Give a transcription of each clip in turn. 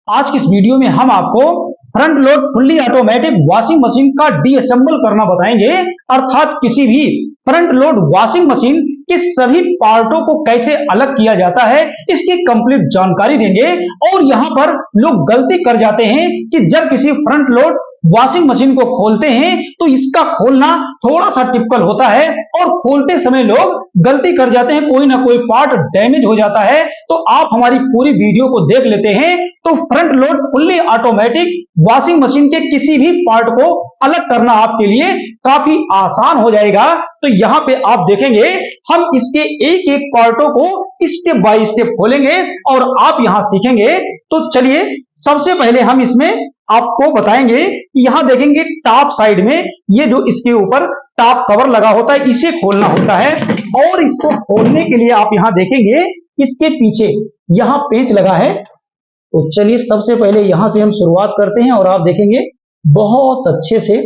आज की इस वीडियो में हम आपको front load fully automatic washing machine का डीअसेंबल करना बताएंगे, अर्थात किसी भी फ्रंट लोड वॉशिंग मशीन के सभी पार्टों को कैसे अलग किया जाता है इसकी कंप्लीट जानकारी देंगे। और यहां पर लोग गलती कर जाते हैं कि जब किसी फ्रंट लोड वॉशिंग मशीन को खोलते हैं तो इसका खोलना थोड़ा सा टिपिकल होता है और खोलते समय लोग गलती कर जाते हैं, कोई ना कोई पार्ट डैमेज हो जाता है। तो आप हमारी पूरी वीडियो को देख लेते हैं तो front load fully automatic washing machine के किसी भी पार्ट को अलग करना आपके लिए काफी आसान हो जाएगा। तो यहां पे आप देखेंगे हम इसके एक एक पार्टों को स्टेप बाय स्टेप खोलेंगे और आप यहां सीखेंगे। तो चलिए सबसे पहले हम इसमें आपको बताएंगे कि यहां देखेंगे टॉप साइड में ये जो इसके ऊपर टॉप कवर लगा होता है इसे खोलना होता है। और इसको खोलने के लिए आप यहां देखेंगे इसके पीछे यहां पेंच लगा है। तो चलिए सबसे पहले यहां से हम शुरुआत करते हैं और आप देखेंगे बहुत अच्छे से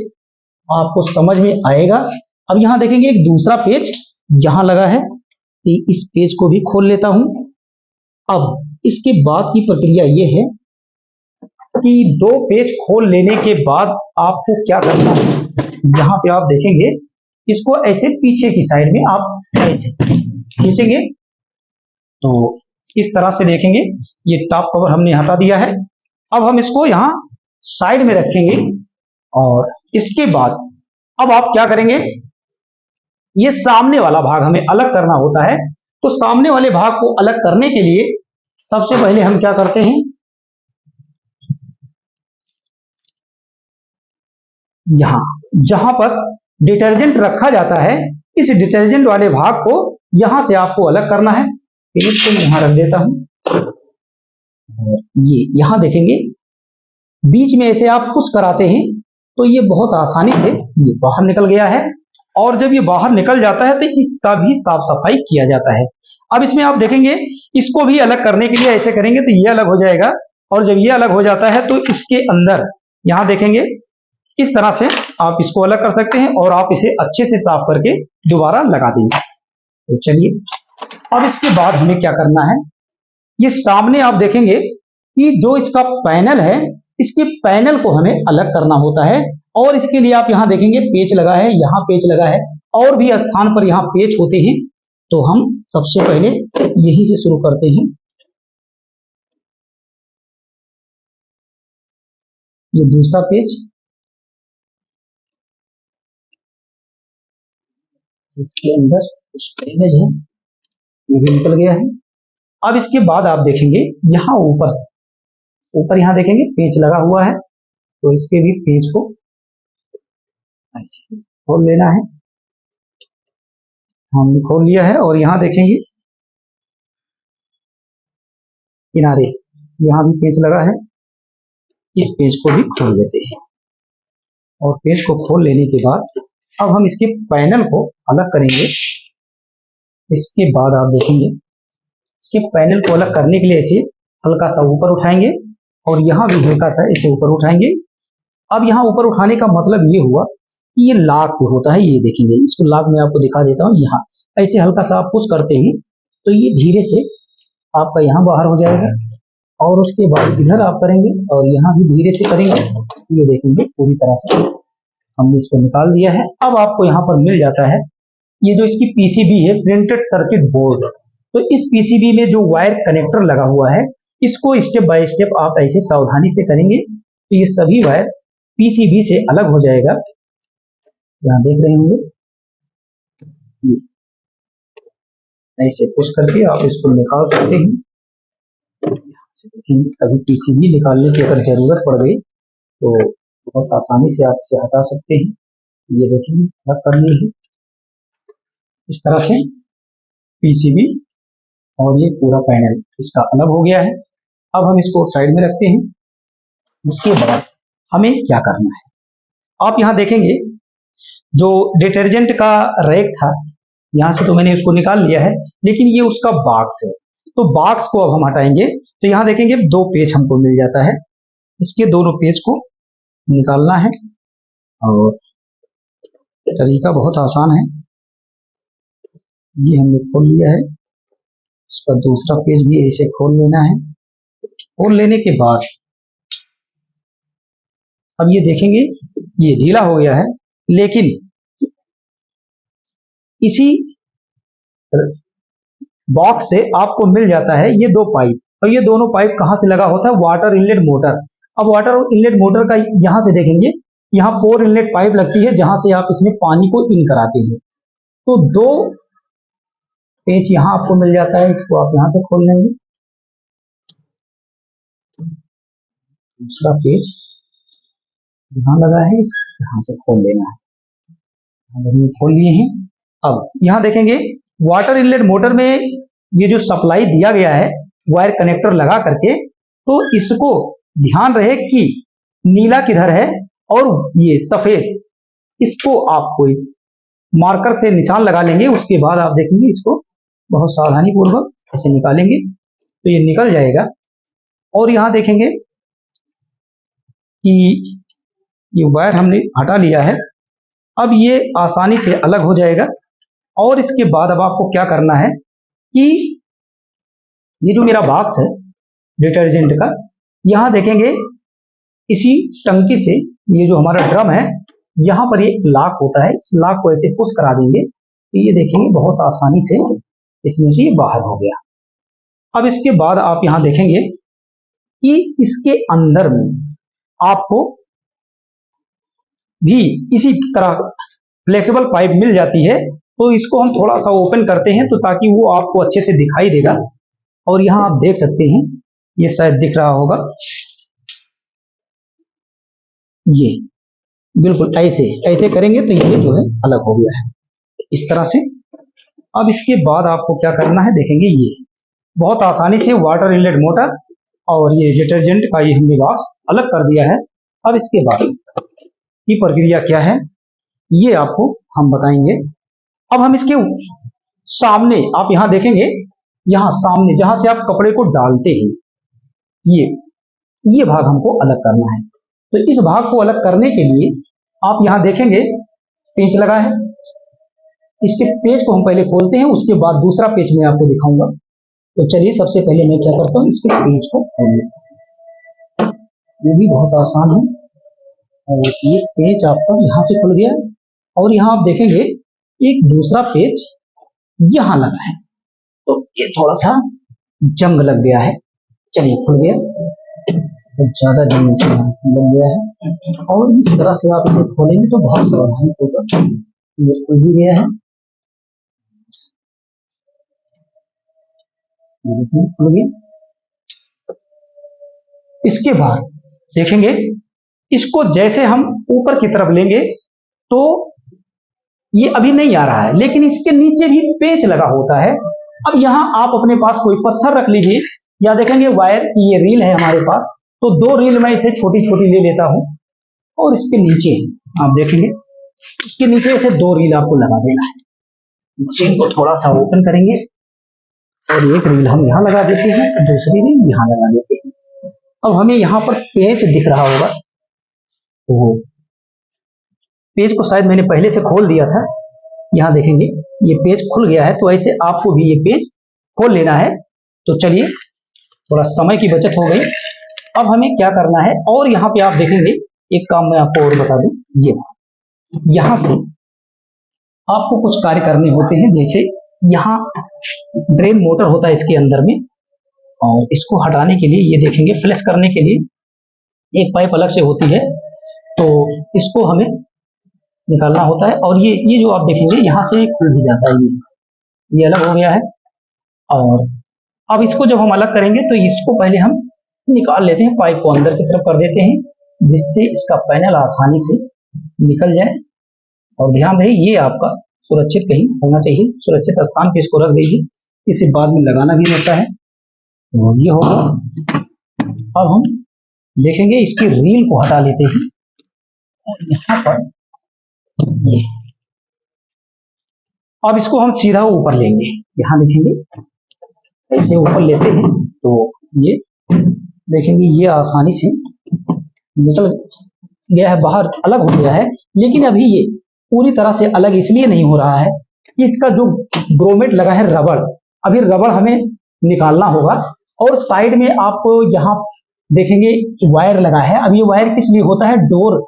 आपको समझ में आएगा। अब यहां देखेंगे एक दूसरा पेज यहां लगा है, तो इस पेज को भी खोल लेता हूं। अब इसके बाद की प्रक्रिया यह है कि दो पेज खोल लेने के बाद आपको क्या करना है। यहां पे आप देखेंगे इसको ऐसे पीछे की साइड में आप ऐसे खींचेंगे तो इस तरह से देखेंगे ये टॉप कवर हमने हटा दिया है। अब हम इसको यहां साइड में रखेंगे और इसके बाद अब आप क्या करेंगे, ये सामने वाला भाग हमें अलग करना होता है। तो सामने वाले भाग को अलग करने के लिए सबसे पहले हम क्या करते हैं, यहां जहां पर डिटर्जेंट रखा जाता है इस डिटर्जेंट वाले भाग को यहां से आपको अलग करना है। पेज को मैं यहां रख देता हूं। ये यहां देखेंगे बीच में ऐसे आप कुछ कराते हैं तो ये बहुत आसानी से ये बाहर निकल गया है। और जब ये बाहर निकल जाता है तो इसका भी साफ सफाई किया जाता है। अब इसमें आप देखेंगे इसको भी अलग करने के लिए ऐसे करेंगे तो ये अलग हो जाएगा। और जब ये अलग हो जाता है तो इसके अंदर यहां देखेंगे इस तरह से आप इसको अलग कर सकते हैं और आप इसे अच्छे से साफ करके दोबारा लगा देंगे। तो चलिए अब इसके बाद हमें क्या करना है, ये सामने आप देखेंगे कि जो इसका पैनल है इसके पैनल को हमें अलग करना होता है। और इसके लिए आप यहां देखेंगे पेच लगा है, यहां पेच लगा है और भी स्थान पर यहां पेच होते हैं। तो हम सबसे पहले यही से शुरू करते हैं। ये दूसरा पेच, इसके अंदर कुछ डैमेज है, ये भी निकल गया है। अब इसके बाद आप देखेंगे यहां ऊपर ऊपर यहां देखेंगे पेच लगा हुआ है तो इसके भी पेच को ऐसे खोल लेना है। हमने खोल लिया है और यहां देखेंगे किनारे यहां भी पेच लगा है, इस पेज को भी खोल लेते हैं। और पेज को खोल लेने के बाद अब हम इसके पैनल को अलग करेंगे। इसके बाद आप देखेंगे इसके पैनल को अलग करने के लिए ऐसे हल्का सा ऊपर उठाएंगे और यहां भी हल्का सा इसे ऊपर उठाएंगे। अब यहां ऊपर उठाने का मतलब ये हुआ कि ये लॉक होता है, ये देखेंगे इसको लॉक मैं आपको दिखा देता हूं। यहाँ ऐसे हल्का सा आप पुश करते हैं तो ये धीरे से आपका यहाँ बाहर हो जाएगा। और उसके बाद इधर आप करेंगे और यहाँ भी धीरे से करेंगे, ये देखेंगे पूरी तरह से हमने इसको निकाल दिया है। अब आपको यहाँ पर मिल जाता है ये जो इसकी पीसीबी है, प्रिंटेड सर्किट बोर्ड। तो इस पीसीबी में जो वायर कनेक्टर लगा हुआ है इसको स्टेप बाय स्टेप आप ऐसे सावधानी से करेंगे तो ये सभी वायर पीसीबी से अलग हो जाएगा। यहाँ देख रहे होंगे ऐसे पुश करके आप इसको निकाल सकते हैं। कभी पीसीबी निकालने की अगर जरूरत पड़ गई तो बहुत आसानी से आप इसे हटा सकते हैं। ये देखिए अलग करनी है इस तरह से पीसीबी और ये पूरा पैनल इसका अलग हो गया है। अब हम इसको साइड में रखते हैं। इसके बाद हमें क्या करना है, आप यहाँ देखेंगे जो डिटर्जेंट का रैक था यहां से तो मैंने उसको निकाल लिया है, लेकिन ये उसका बॉक्स है। तो बॉक्स को अब हम हटाएंगे तो यहाँ देखेंगे दो पेज हमको मिल जाता है, इसके दोनों पेज को निकालना है और तरीका बहुत आसान है। ये हमने खोल लिया है, इसका दूसरा पेज भी ऐसे खोल लेना है। खोल लेने के बाद अब ये देखेंगे ये ढीला हो गया है, लेकिन इसी बॉक्स से आपको मिल जाता है ये दो पाइप, और ये दोनों पाइप कहां से लगा होता है, वाटर इनलेट मोटर। अब वाटर इनलेट मोटर का यहां से देखेंगे, यहाँ पोर इनलेट पाइप लगती है जहां से आप इसमें पानी को इन कराते हैं। तो दो पेच यहां आपको मिल जाता है, इसको आप यहां से खोल लेंगे। दूसरा पेच यहां लगा है, इसको यहां से खोल लेना है। खोल लिए हैं। अब यहां देखेंगे वाटर इनलेट मोटर में ये जो सप्लाई दिया गया है वायर कनेक्टर लगा करके, तो इसको ध्यान रहे कि नीला किधर है और ये सफेद, इसको आप कोई मार्कर से निशान लगा लेंगे। उसके बाद आप देखेंगे इसको बहुत सावधानी पूर्वक ऐसे निकालेंगे तो ये निकल जाएगा। और यहां देखेंगे कि ये वायर हमने हटा लिया है, अब ये आसानी से अलग हो जाएगा। और इसके बाद अब आपको क्या करना है कि ये जो मेरा बॉक्स है डिटर्जेंट का, यहां देखेंगे इसी टंकी से ये जो हमारा ड्रम है यहां पर ये लॉक होता है, इस लॉक को ऐसे पुश करा देंगे तो ये देखेंगे बहुत आसानी से इसमें से ये बाहर हो गया। अब इसके बाद आप यहां देखेंगे कि इसके अंदर में आपको भी इसी तरह फ्लेक्सिबल पाइप मिल जाती है। तो इसको हम थोड़ा सा ओपन करते हैं तो ताकि वो आपको अच्छे से दिखाई देगा। और यहां आप देख सकते हैं, ये शायद दिख रहा होगा, ये बिल्कुल ऐसे ऐसे करेंगे तो ये जो है अलग हो गया है इस तरह से। अब इसके बाद आपको क्या करना है, देखेंगे ये बहुत आसानी से वाटर इनलेट मोटर और ये डिटर्जेंट का ये हमने बॉक्स अलग कर दिया है। अब इसके बाद की प्रक्रिया क्या है ये आपको हम बताएंगे। अब हम इसके सामने आप यहां देखेंगे, यहां सामने जहां से आप कपड़े को डालते हैं ये भाग हमको अलग करना है। तो इस भाग को अलग करने के लिए आप यहां देखेंगे पेंच लगा है, इसके पेज को हम पहले खोलते हैं, उसके बाद दूसरा पेज मैं आपको दिखाऊंगा। तो चलिए सबसे पहले मैं क्या करता हूं, इसके पेज को खोल लेता हूं। ये भी बहुत आसान है। और ये पेज आपका यहां से खुल गया और यहां आप देखेंगे एक दूसरा पेज यहां लगा है, तो ये थोड़ा सा जंग लग गया है। चलिए खुल गया, तो ज्यादा जंग से लग गया है। और इस तरह से आप इसे खोलेंगे तो बहुत सावधानी होगा। ये खुल भी गया है, ये खुल गया। इसके बाद देखेंगे इसको जैसे हम ऊपर की तरफ लेंगे तो ये अभी नहीं आ रहा है, लेकिन इसके नीचे भी पेच लगा होता है। अब यहां आप अपने पास कोई पत्थर रख लीजिए, या देखेंगे वायर की ये रील है हमारे पास, तो दो रील मैं इसे छोटी छोटी ले लेता हूं और इसके नीचे आप देखेंगे इसके नीचे ऐसे दो रील आपको लगा देना है। मशीन को थोड़ा सा ओपन करेंगे और एक रील हम यहां लगा देते हैं, दूसरी रील यहां लगा देते हैं। अब हमें यहां पर पेच दिख रहा होगा, तो पेज को शायद मैंने पहले से खोल दिया था। यहां देखेंगे ये पेज खुल गया है, तो ऐसे आपको भी ये पेज खोल लेना है। तो चलिए थोड़ा समय की बचत हो गई। अब हमें क्या करना है, और यहाँ पे आप देखेंगे एक काम मैं आपको और बता दूं, ये यहां से आपको कुछ कार्य करने होते हैं। जैसे यहाँ ड्रेन मोटर होता है इसके अंदर में, और इसको हटाने के लिए ये देखेंगे फ्लश करने के लिए एक पाइप अलग से होती है, तो इसको हमें निकालना होता है। और ये जो आप देखेंगे यहाँ से खुल भी जाता है, ये अलग हो गया है। और अब इसको जब हम अलग करेंगे तो इसको पहले हम निकाल लेते हैं, पाइप को अंदर की तरफ कर देते हैं जिससे इसका पैनल आसानी से निकल जाए। और ध्यान रहे ये आपका सुरक्षित कहीं होना चाहिए, सुरक्षित स्थान पे इसको रख दीजिए, इसे बाद में लगाना भी रहता है। तो ये होगा। अब हम देखेंगे इसकी रील को हटा लेते हैं और यहाँ पर ये अब इसको हम सीधा ऊपर लेंगे। यहां देखेंगे ऐसे ऊपर लेते हैं तो ये देखेंगे ये आसानी से निकल गया है, बाहर अलग हो गया है। लेकिन अभी ये पूरी तरह से अलग इसलिए नहीं हो रहा है कि इसका जो ग्रोमेट लगा है रबड़, अभी रबड़ हमें निकालना होगा। और साइड में आपको यहाँ देखेंगे वायर लगा है। अब ये वायर किस लिए होता है? डोर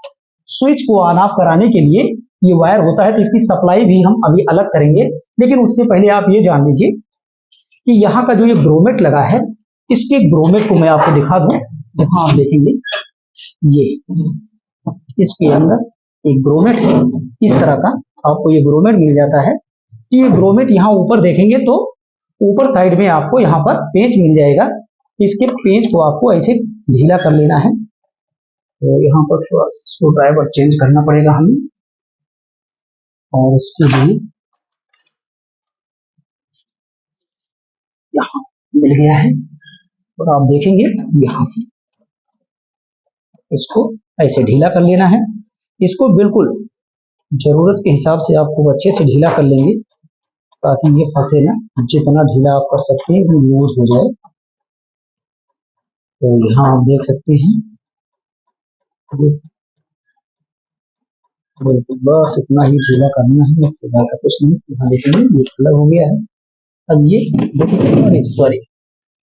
स्विच को ऑन ऑफ कराने के लिए ये वायर होता है, तो इसकी सप्लाई भी हम अभी अलग करेंगे। लेकिन उससे पहले आप ये जान लीजिए कि यहाँ का जो ये ग्रोमेट लगा है, इसके ग्रोमेट को मैं आपको दिखा दूं। यहाँ आप देखेंगे ये इसके अंदर एक ग्रोमेट है, इस तरह का आपको ये ग्रोमेट मिल जाता है। तो ये ग्रोमेट यहाँ ऊपर देखेंगे तो ऊपर साइड में आपको यहाँ पर पेंच मिल जाएगा। इसके पेंच को आपको ऐसे ढीला कर लेना है। तो यहाँ पर थोड़ा स्क्रू ड्राइवर चेंज करना पड़ेगा हमें, और इसके लिए यहाँ मिल गया है। और आप देखेंगे यहाँ से इसको ऐसे ढीला कर लेना है। इसको बिल्कुल जरूरत के हिसाब से आपको अच्छे से ढीला कर लेंगे ताकि ये फंसे ना। जितना ढीला आप कर सकते हैं वो लूज हो जाए। तो यहाँ आप देख सकते हैं बिल्कुल बस इतना ही ढीला करना है, इससे ज़्यादा कुछ नहीं। यहाँ देखेंगे ये अलग हो गया है। अब ये देखिए, अरे सॉरी,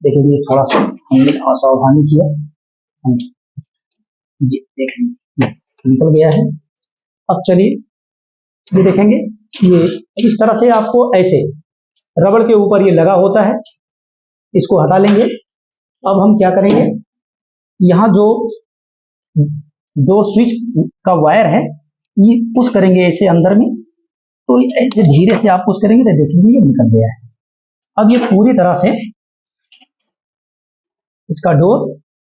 देखिए ये थोड़ा सा हमने असावधानी किया, ये देखेंगे निकल गया है। अब चलिए ये देखेंगे, ये इस तरह से आपको ऐसे रबड़ के ऊपर ये लगा होता है, इसको हटा लेंगे। अब हम क्या करेंगे, यहाँ जो डोर स्विच का वायर है ये पुश करेंगे ऐसे अंदर में। तो ऐसे धीरे से आप पुश करेंगे तो देखेंगे ये निकल गया है। अब ये पूरी तरह से इसका डोर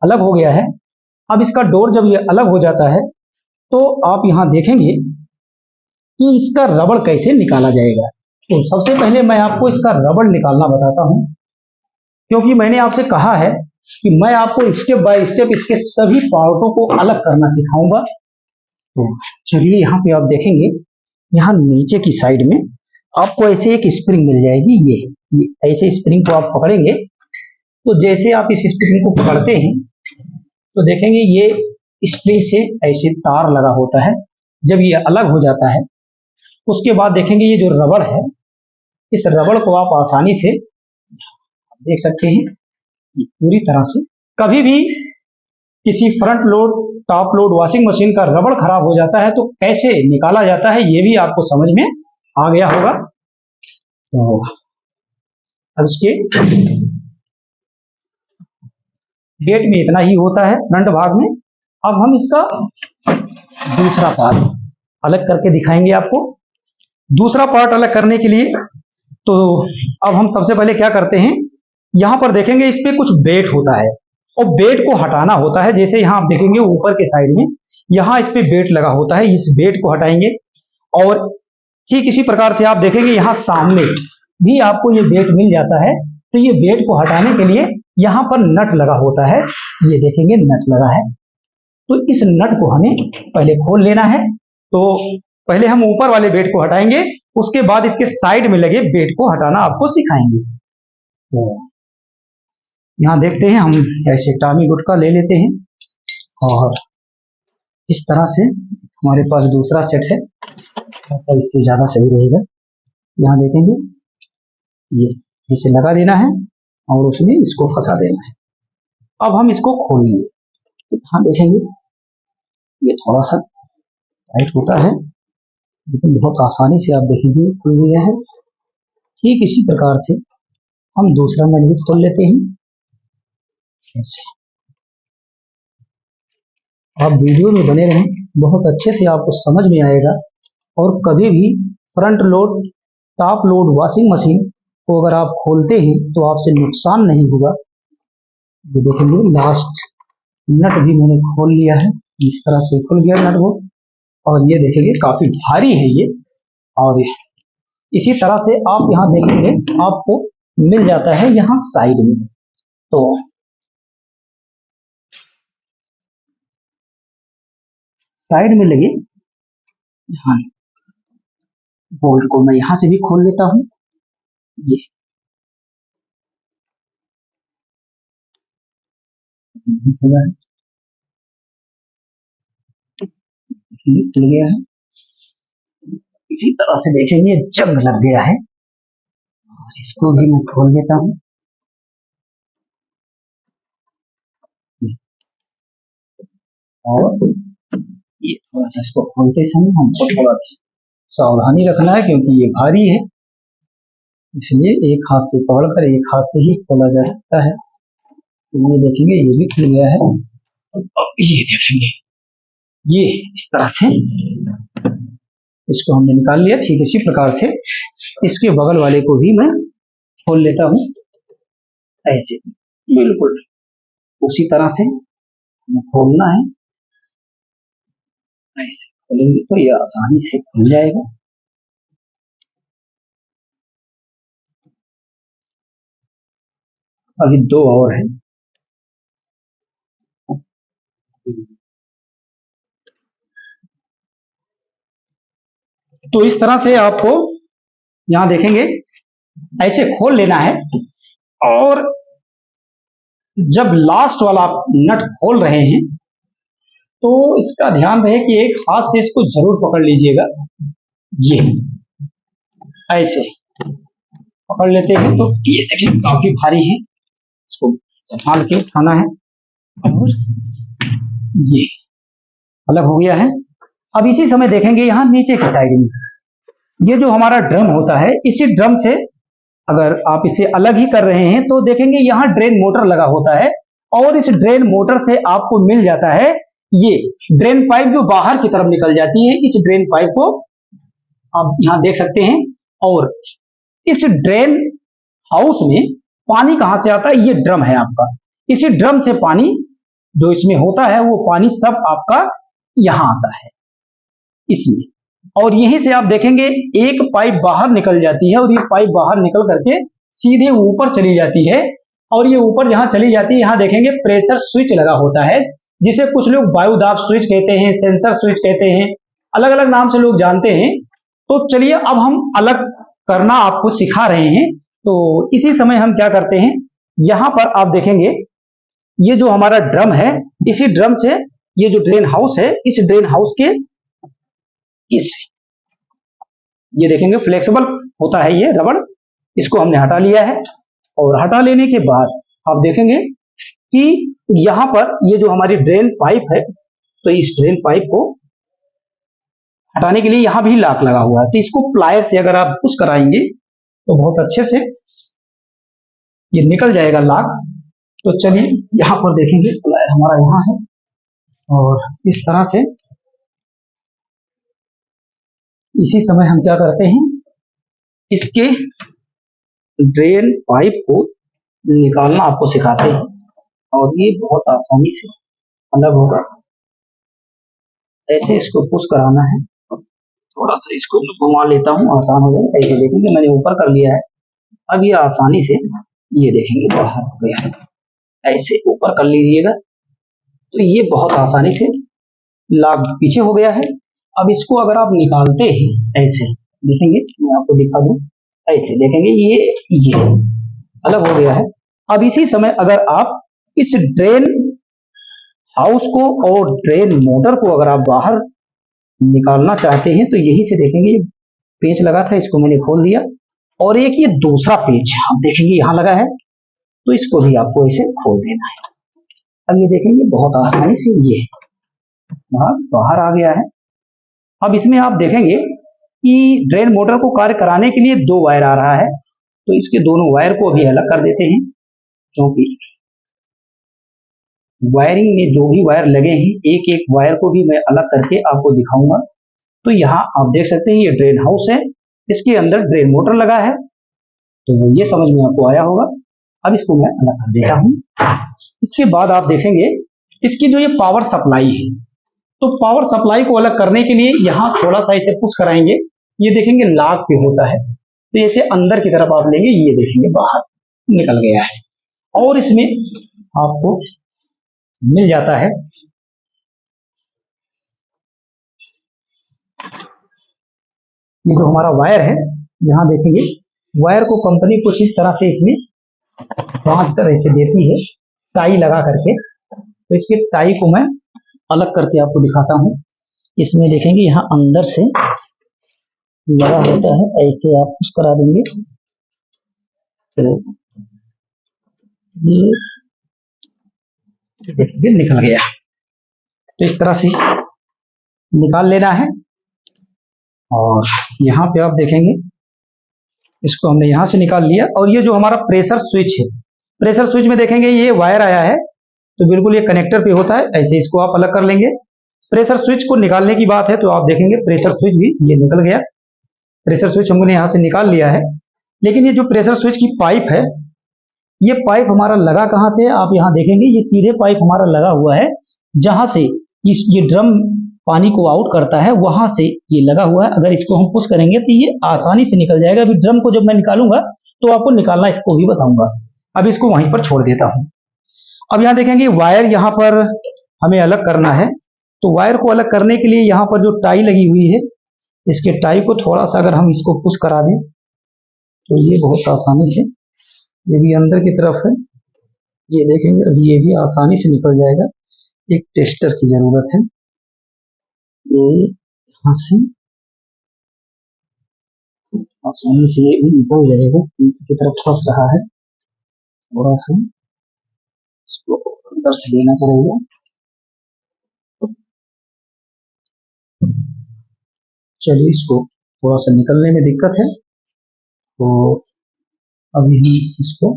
अलग हो गया है। अब इसका डोर जब ये अलग हो जाता है तो आप यहाँ देखेंगे कि इसका रबड़ कैसे निकाला जाएगा। तो सबसे पहले मैं आपको इसका रबड़ निकालना बताता हूँ, क्योंकि मैंने आपसे कहा है कि मैं आपको स्टेप बाय स्टेप इसके सभी पार्टों को अलग करना सिखाऊंगा। तो चलिए यहाँ पे आप देखेंगे, यहाँ नीचे की साइड में आपको ऐसे एक स्प्रिंग मिल जाएगी। ये ऐसे स्प्रिंग को आप पकड़ेंगे तो जैसे आप इस स्प्रिंग को पकड़ते हैं तो देखेंगे ये स्प्रिंग से ऐसे तार लगा होता है। जब ये अलग हो जाता है उसके बाद देखेंगे ये जो रबड़ है, इस रबड़ को आप आसानी से देख सकते हैं पूरी तरह से। कभी भी किसी front load top load washing machine का रबड़ खराब हो जाता है तो कैसे निकाला जाता है ये भी आपको समझ में आ गया होगा। तो अब इसके गेट में इतना ही होता है फ्रंट भाग में। अब हम इसका दूसरा पार्ट अलग करके दिखाएंगे आपको। दूसरा पार्ट अलग करने के लिए तो अब हम सबसे पहले क्या करते हैं, यहाँ पर देखेंगे इस पे कुछ बेट होता है और बेट को हटाना होता है। जैसे यहाँ आप देखेंगे ऊपर के साइड में यहाँ इस पे बेट लगा होता है, इस बेट को हटाएंगे। और ठीक इसी प्रकार से आप देखेंगे यहाँ सामने भी आपको ये बेट मिल जाता है। तो ये बेट को हटाने के लिए यहाँ पर नट लगा होता है, ये देखेंगे नट लगा है। तो इस नट को हमें पहले खोल लेना है। तो पहले हम ऊपर वाले बेट को हटाएंगे, उसके बाद इसके साइड में लगे बेट को हटाना आपको सिखाएंगे। तो यहाँ देखते हैं, हम ऐसे टामी गुटका ले लेते हैं और इस तरह से हमारे पास दूसरा सेट है, तो इससे ज्यादा सही रहेगा। यहाँ देखेंगे ये इसे लगा देना है और उसमें इसको फंसा देना है। अब हम इसको खोलेंगे। तो यहाँ देखेंगे ये थोड़ा सा टाइट होता है, लेकिन बहुत आसानी से आप देखेंगे खुल गया है। ठीक इसी प्रकार से हम दूसरा नट भी खोल लेते हैं ऐसे। आप वीडियो में बने रहें, बहुत अच्छे से आपको समझ में आएगा। और कभी भी front load top load washing machine को अगर आप खोलते हैं तो आपसे नुकसान नहीं होगा। ये देखेंगे लास्ट नट भी मैंने खोल लिया है, इस तरह से खुल गया नट वो। और ये देखेंगे काफी भारी है ये। और इसी तरह से आप यहाँ देखेंगे आपको मिल जाता है यहाँ साइड में। तो साइड में लगे यहाँ बोल्ट को मैं यहाँ से भी खोल लेता हूँ। ये खुला है, खुल गया है। इसी तरह से देखेंगे जंग लग गया है और इसको भी मैं खोल देता हूँ। और ये थोड़ा सा इसको खोलते समय हमको थोड़ा सावधानी रखना है क्योंकि ये भारी है, इसलिए एक हाथ से पकड़कर एक हाथ से ही खोला जा सकता है। तो ये देखेंगे ये भी खुल गया है। अब ये देखेंगे ये इस तरह से इसको हमने निकाल लिया। ठीक इसी प्रकार से इसके बगल वाले को भी मैं खोल लेता हूँ, ऐसे बिल्कुल उसी तरह से हमें खोलना है। ऐसे खोलेंगे तो ये आसानी से खुल जाएगा। अभी दो और है। तो इस तरह से आपको यहां देखेंगे ऐसे खोल लेना है। और जब लास्ट वाला आप नट खोल रहे हैं तो इसका ध्यान रहे कि एक हाथ से इसको जरूर पकड़ लीजिएगा। ये ऐसे पकड़ लेते हैं तो ये देखिए काफी भारी है, इसको संभाल के उठाना है। और ये अलग हो गया है। अब इसी समय देखेंगे यहाँ नीचे की साइड में ये जो हमारा ड्रम होता है, इसी ड्रम से अगर आप इसे अलग ही कर रहे हैं तो देखेंगे यहाँ ड्रेन मोटर लगा होता है। और इस ड्रेन मोटर से आपको मिल जाता है ये ड्रेन पाइप जो बाहर की तरफ निकल जाती है। इस ड्रेन पाइप को आप यहाँ देख सकते हैं। और इस ड्रेन हाउस में पानी कहां से आता है, ये ड्रम है आपका। इसी ड्रम से पानी जो इसमें होता है वो पानी सब आपका यहां आता है इसमें। और यहीं से आप देखेंगे एक पाइप बाहर निकल जाती है और ये पाइप बाहर निकल करके सीधे ऊपर चली जाती है। और ये ऊपर जहां चली जाती है यहाँ देखेंगे प्रेशर स्विच लगा होता है, जिसे कुछ लोग वायु दाब स्विच कहते हैं, सेंसर स्विच कहते हैं, अलग अलग नाम से लोग जानते हैं। तो चलिए अब हम अलग करना आपको सिखा रहे हैं। तो इसी समय हम क्या करते हैं, यहां पर आप देखेंगे ये जो हमारा ड्रम है, इसी ड्रम से ये जो ड्रेन हाउस है, इस ड्रेन हाउस के इस ये देखेंगे फ्लेक्सिबल होता है ये रबड़, इसको हमने हटा लिया है। और हटा लेने के बाद आप देखेंगे कि यहां पर ये जो हमारी ड्रेन पाइप है, तो इस ड्रेन पाइप को हटाने के लिए यहां भी लॉक लगा हुआ है। तो इसको प्लायर से अगर आप पुश कराएंगे तो बहुत अच्छे से ये निकल जाएगा लॉक। तो चलिए यहां पर देखेंगे प्लायर हमारा यहां है और इस तरह से इसी समय हम क्या करते हैं, इसके ड्रेन पाइप को निकालना आपको सिखाते हैं। और ये बहुत आसानी से अलग होगा। ऐसे इसको पुश कराना है, थोड़ा सा इसको घुमा लेता हूँ, आसान हो जाएगा। ऐसे देखेंगे मैंने ऊपर कर लिया है। अब ये आसानी से ये देखेंगे बाहर हो गया है। ऐसे ऊपर कर लीजिएगा तो ये बहुत आसानी से लॉक पीछे हो गया है। अब इसको अगर आप निकालते हैं ऐसे देखेंगे, मैं आपको दिखा दूं, ऐसे देखेंगे ये अलग हो गया है। अब इसी समय अगर आप इस ड्रेन हाउस को और ड्रेन मोटर को अगर आप बाहर निकालना चाहते हैं तो यही से देखेंगे पेच लगा था, इसको मैंने खोल दिया। और एक ये दूसरा पेच आप देखेंगे यहाँ लगा है, तो इसको भी आपको ऐसे खोल देना है। अब ये देखेंगे बहुत आसानी से ये बाहर आ गया है। अब इसमें आप देखेंगे कि ड्रेन मोटर को कार्य कराने के लिए दो वायर आ रहा है, तो इसके दोनों वायर को भी अलग कर देते हैं। क्योंकि वायरिंग में जो भी वायर लगे हैं एक एक वायर को भी मैं अलग करके आपको दिखाऊंगा। तो यहाँ आप देख सकते हैं ये ड्रेन हाउस है, इसके अंदर ड्रेन मोटर लगा है, तो ये समझ में आपको आया होगा। अब इसको मैं अलग कर देता हूँ। इसके बाद आप देखेंगे इसकी जो ये पावर सप्लाई है, तो पावर सप्लाई को अलग करने के लिए यहाँ थोड़ा सा इसे पुश कराएंगे, ये देखेंगे लॉक पे होता है। तो इसे अंदर की तरफ आप लेंगे, ये देखेंगे बाहर निकल गया है। और इसमें आपको मिल जाता है ये जो हमारा वायर है, यहाँ देखेंगे वायर को कंपनी कुछ इस तरह से इसमें बांध कर ऐसे देती है टाई लगा करके। तो इसके टाई को मैं अलग करके आपको दिखाता हूँ। इसमें देखेंगे यहाँ अंदर से लगा होता है, ऐसे आप पुश करा देंगे तो ये देखिए निकल गया। तो इस तरह से निकाल लेना है। और यहाँ पे आप देखेंगे इसको हमने यहाँ से निकाल लिया। और ये जो हमारा प्रेशर स्विच है, प्रेशर स्विच में देखेंगे ये वायर आया है, तो बिल्कुल ये कनेक्टर पे होता है, ऐसे इसको आप अलग कर लेंगे। प्रेशर स्विच को निकालने की बात है तो आप देखेंगे प्रेशर स्विच भी ये निकल गया। प्रेशर स्विच हमने यहाँ से निकाल लिया है। लेकिन ये जो प्रेशर स्विच की पाइप है, ये पाइप हमारा लगा कहाँ से है, आप यहाँ देखेंगे ये सीधे पाइप हमारा लगा हुआ है जहां से ये ड्रम पानी को आउट करता है, वहां से ये लगा हुआ है। अगर इसको हम पुश करेंगे तो ये आसानी से निकल जाएगा। अभी ड्रम को जब मैं निकालूंगा तो आपको निकालना इसको भी बताऊंगा। अब इसको वहीं पर छोड़ देता हूं। अब यहाँ देखेंगे वायर यहाँ पर हमें अलग करना है, तो वायर को अलग करने के लिए यहाँ पर जो टाई लगी हुई है, इसके टाई को थोड़ा सा अगर हम इसको पुश करा दें तो ये बहुत आसानी से, ये भी अंदर की तरफ है, ये देखेंगे अभी ये भी आसानी से निकल जाएगा। एक टेस्टर की जरूरत है, ये यहाँ से आसानी से ये भी निकल जाएगा। की तरफ फंस रहा है, थोड़ा सा इसको अंदर से लेना पड़ेगा। चलिए इसको थोड़ा सा निकलने में दिक्कत है, तो अभी हम इसको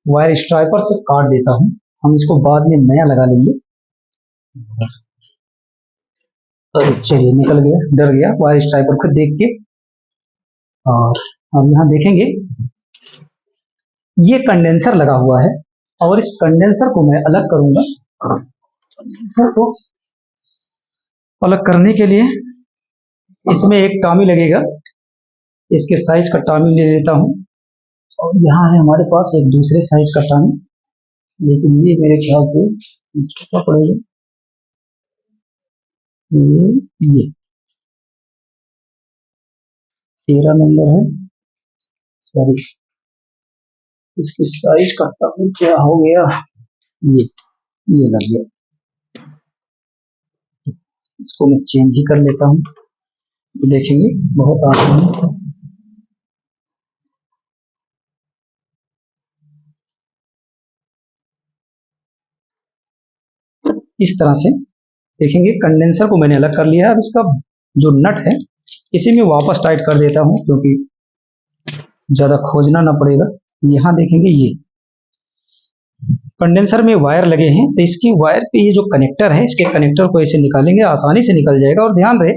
वायर स्ट्राइपर से काट देता हूं। हम इसको बाद में नया लगा लेंगे। अरे चलिए निकल गया, डर गया वायर स्ट्राइपर को देख के। और अब यहाँ देखेंगे ये कंडेंसर लगा हुआ है, और इस कंडेंसर को मैं अलग करूंगा। कंडेंसर को अलग करने के लिए इसमें एक टामी लगेगा, इसके साइज का टामी ले लेता हूं। और यहाँ है हमारे पास एक दूसरे साइज का टामी, लेकिन ये मेरे ख्याल से छोटा पड़ेगा। ये 13 नंबर है, सॉरी इसके साइज का टामी क्या हो गया, ये लग गया। इसको मैं चेंज ही कर लेता हूँ, देखेंगे बहुत आसान है। इस तरह से देखेंगे कंडेंसर को मैंने अलग कर लिया है। अब इसका जो नट है इसी में वापस टाइट कर देता हूं, क्योंकि ज्यादा खोजना ना पड़ेगा। यहाँ देखेंगे ये कंडेंसर में वायर लगे हैं, तो इसकी वायर पे ये जो कनेक्टर है, इसके कनेक्टर को ऐसे निकालेंगे, आसानी से निकल जाएगा। और ध्यान रहे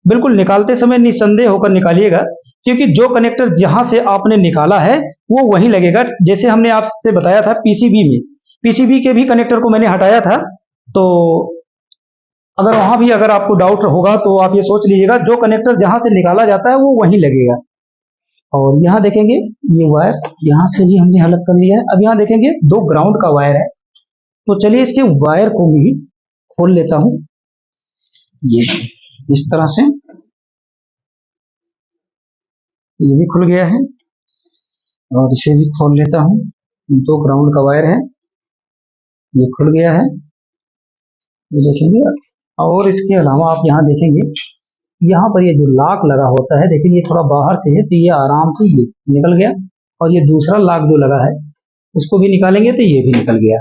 बिल्कुल निकालते समय निसंदेह होकर निकालिएगा, क्योंकि जो कनेक्टर जहां से आपने निकाला है वो वहीं लगेगा। जैसे हमने आपसे बताया था पीसीबी में, पीसीबी के भी कनेक्टर को मैंने हटाया था, तो अगर वहां भी अगर आपको डाउट होगा तो आप ये सोच लीजिएगा जो कनेक्टर जहां से निकाला जाता है वो वहीं लगेगा। और यहाँ देखेंगे ये वायर यहाँ से भी हमने अलग कर लिया है। अब यहाँ देखेंगे 2 ग्राउंड का वायर है, तो चलिए इसके वायर को भी खोल लेता हूं। ये इस तरह से ये भी खुल गया है, और इसे भी खोल लेता हूं। 2 ग्राउंड का वायर है, ये खुल गया है, ये देखेंगे। और इसके अलावा आप यहाँ देखेंगे यहाँ पर ये जो लॉक लगा होता है, देखिए ये थोड़ा बाहर से है, तो ये आराम से ये निकल गया। और ये दूसरा लॉक जो लगा है इसको भी निकालेंगे तो ये भी निकल गया।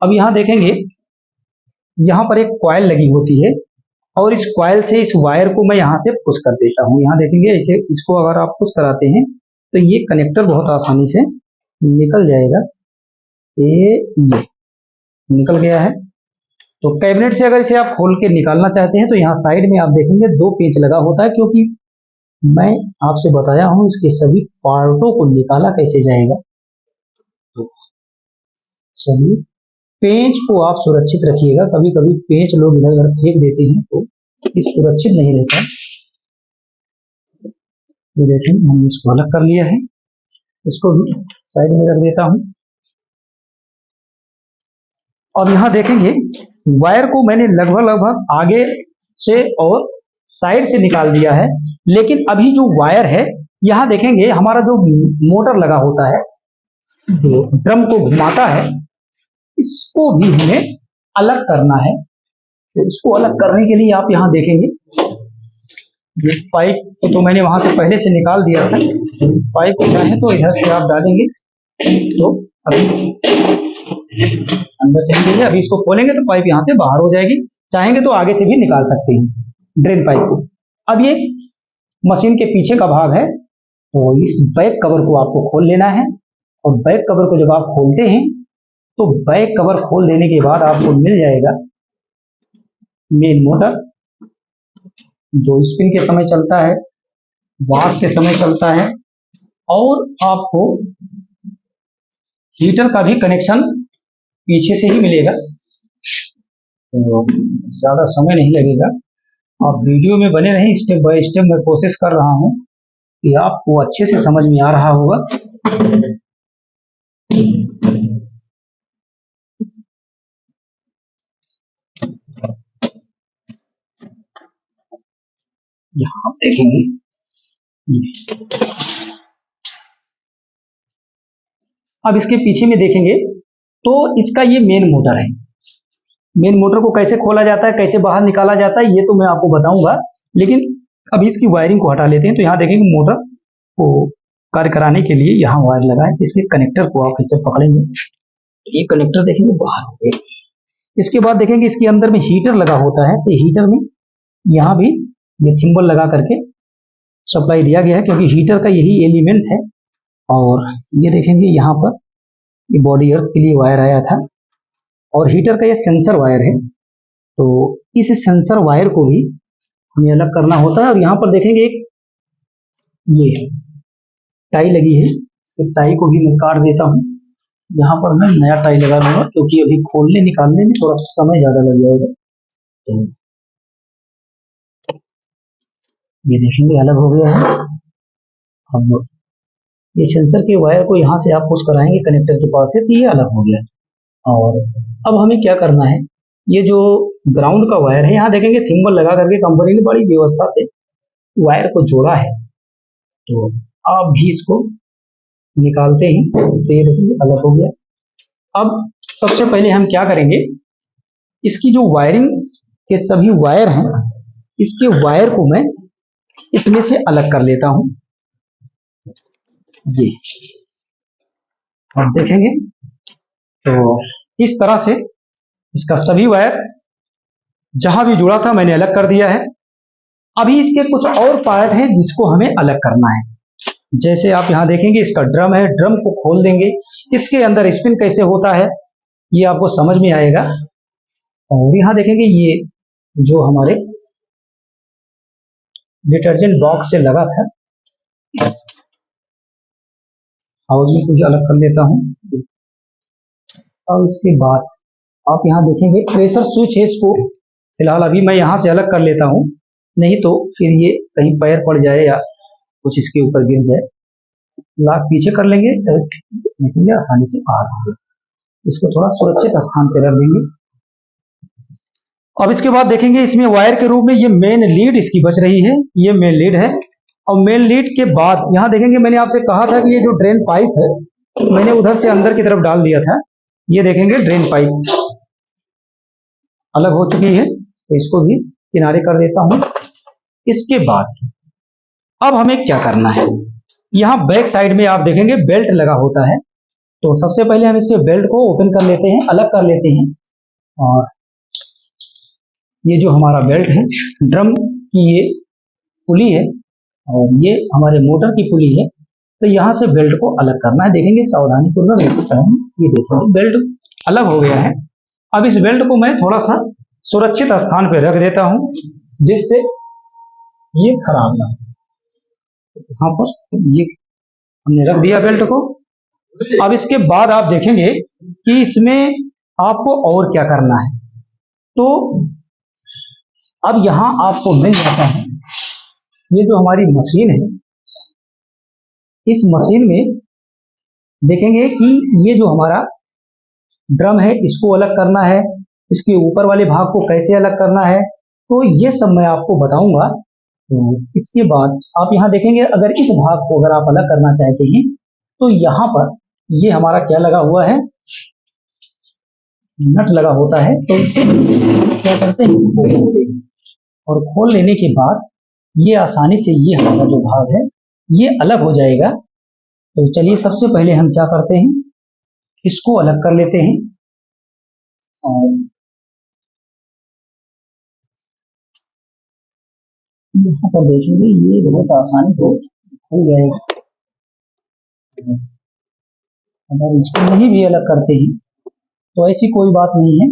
अब यहाँ देखेंगे यहाँ पर एक कॉइल लगी होती है, और इस कॉइल से इस वायर को मैं यहाँ से पुश कर देता हूँ। यहाँ देखेंगे ऐसे इसको अगर आप पुश कराते हैं तो ये कनेक्टर बहुत आसानी से निकल जाएगा। ये निकल गया है। तो कैबिनेट से अगर इसे आप खोल के निकालना चाहते हैं तो यहाँ साइड में आप देखेंगे 2 पेंच लगा होता है, क्योंकि मैं आपसे बताया हूं इसके सभी पार्टों को निकाला कैसे जाएगा। तो सभी पेंच को आप सुरक्षित रखिएगा, कभी कभी पेंच लोग इधर उधर फेंक देते हैं तो ये सुरक्षित नहीं रहता। ये देखें हमने इसको अलग कर लिया है, इसको भी साइड में रख देता हूं। और यहाँ देखेंगे वायर को मैंने लगभग आगे से और साइड से निकाल दिया है, लेकिन अभी जो वायर है यहाँ देखेंगे हमारा जो मोटर लगा होता है जो ड्रम को घुमाता है, इसको भी हमें अलग करना है। तो इसको अलग करने के लिए आप यहाँ देखेंगे ये पाइप तो मैंने वहां से पहले से निकाल दिया था। तो इस पाइप को चाहे तो इधर से आप डालेंगे तो अभी अंदर से निकलेगा। अभी इसको खोलेंगे तो पाइप यहाँ से बाहर हो जाएगी। चाहेंगे तो आगे से भी निकाल सकते हैं ड्रेन पाइप को। अब ये मशीन के पीछे का भाग है, तो इस बैक कवर को आपको खोल लेना है। और बैक कवर को जब आप खोलते हैं तो बैक कवर खोल देने के बाद आपको मिल जाएगा मेन मोटर, जो स्पिन के समय चलता है, वॉश के समय चलता है, और आपको हीटर का भी कनेक्शन पीछे से ही मिलेगा। तो ज़्यादा समय नहीं लगेगा, आप वीडियो में बने रहें, स्टेप बाय स्टेप मैं कोशिश कर रहा हूँ कि आपको अच्छे से समझ में आ रहा होगा। यहाँ देखेंगे अब इसके पीछे में देखेंगे तो इसका ये मेन मोटर है। मेन मोटर को कैसे खोला जाता है, कैसे बाहर निकाला जाता है, ये तो मैं आपको बताऊंगा, लेकिन अभी इसकी वायरिंग को हटा लेते हैं। तो यहाँ देखेंगे मोटर को कार्य कराने के लिए यहाँ वायर लगा है। इसके कनेक्टर को आप इसे पकड़ेंगे, ये कनेक्टर देखेंगे बाहर हो गए। इसके बाद देखेंगे इसके अंदर में हीटर लगा होता है, तो हीटर में यहाँ भी ये थिम्बल लगा करके सप्लाई दिया गया है, क्योंकि हीटर का यही एलिमेंट है। और ये देखेंगे यहाँ पर ये बॉडी अर्थ के लिए वायर आया था, और हीटर का ये सेंसर वायर है। तो इस सेंसर वायर को भी हमें अलग करना होता है। और यहाँ पर देखेंगे एक ये टाई लगी है, इसके टाई को भी मैं काट देता हूँ। यहाँ पर मैं नया टाई लगा दूंगा, क्योंकि अभी खोलने निकालने में थोड़ा समय ज़्यादा लग जाएगा। तो ये देखेंगे अलग हो गया है। अब ये सेंसर के वायर को यहाँ से आप पुश कराएंगे कनेक्टर के पास से, तो ये अलग हो गया। और अब हमें क्या करना है, ये जो ग्राउंड का वायर है, यहाँ देखेंगे थिम्बल लगा करके कंपनी ने बड़ी व्यवस्था से वायर को जोड़ा है। तो आप भी इसको निकालते ही तो ये देखिए अलग हो गया। अब सबसे पहले हम क्या करेंगे, इसकी जो वायरिंग के सभी वायर हैं, इसके वायर को मैं इसमें से अलग कर लेता हूं। ये आप देखेंगे तो इस तरह से इसका सभी वायर जहां भी जुड़ा था मैंने अलग कर दिया है। अभी इसके कुछ और पार्ट हैं जिसको हमें अलग करना है। जैसे आप यहाँ देखेंगे इसका ड्रम है, ड्रम को खोल देंगे, इसके अंदर स्पिन कैसे होता है ये आपको समझ में आएगा। और यहाँ देखेंगे ये जो हमारे डिटर्जेंट बॉक्स से लगा था, हाउस को भी अलग कर लेता हूँ। और उसके बाद आप यहाँ देखेंगे प्रेशर स्विच है, इसको फिलहाल अभी मैं यहाँ से अलग कर लेता हूँ, नहीं तो फिर ये कहीं पैर पड़ जाए या कुछ इसके ऊपर गिर जाए। लाक पीछे कर लेंगे, निकलेंगे आसानी से बाहर होंगे। इसको थोड़ा सुरक्षित स्थान पर रख देंगे। अब इसके बाद देखेंगे इसमें वायर के रूप में ये मेन लीड इसकी बच रही है, ये मेन लीड है। और मेन लीड के बाद यहाँ देखेंगे मैंने आपसे कहा था कि ये जो ड्रेन पाइप है मैंने उधर से अंदर की तरफ डाल दिया था। ये देखेंगे ड्रेन पाइप अलग हो चुकी है, तो इसको भी किनारे कर देता हूँ। इसके बाद अब हमें क्या करना है, यहाँ बैक साइड में आप देखेंगे बेल्ट लगा होता है। तो सबसे पहले हम इसके बेल्ट को ओपन कर लेते हैं, अलग कर लेते हैं। और ये जो हमारा बेल्ट है, ड्रम की ये पुली है और ये हमारे मोटर की पुली है, तो यहाँ से बेल्ट को अलग करना है। देखेंगे सावधानी पूर्वक ये देखेंगे बेल्ट अलग हो गया है। अब इस बेल्ट को मैं थोड़ा सा सुरक्षित स्थान पर रख देता हूँ, जिससे ये खराब ना हो। यहाँ पर ये हमने रख दिया बेल्ट को। अब इसके बाद आप देखेंगे कि इसमें आपको और क्या करना है। तो अब यहाँ आपको मिल जाता है ये जो हमारी मशीन है, इस मशीन में देखेंगे कि ये जो हमारा ड्रम है इसको अलग करना है, इसके ऊपर वाले भाग को कैसे अलग करना है, तो ये सब मैं आपको बताऊंगा। तो इसके बाद आप यहाँ देखेंगे अगर इस भाग को अगर आप अलग करना चाहते हैं तो यहाँ पर ये हमारा क्या लगा हुआ है, नट लगा होता है। तो इसे क्या करते हैं, खोल लेते हैं। और खोल लेने के बाद ये आसानी से ये हमारा जो भाग है ये अलग हो जाएगा। तो चलिए सबसे पहले हम क्या करते हैं, इसको अलग कर लेते हैं। और यहाँ पर देखेंगे ये बहुत आसानी से खुल जाएगा। अगर इसको नहीं भी अलग करते हैं तो ऐसी कोई बात नहीं है,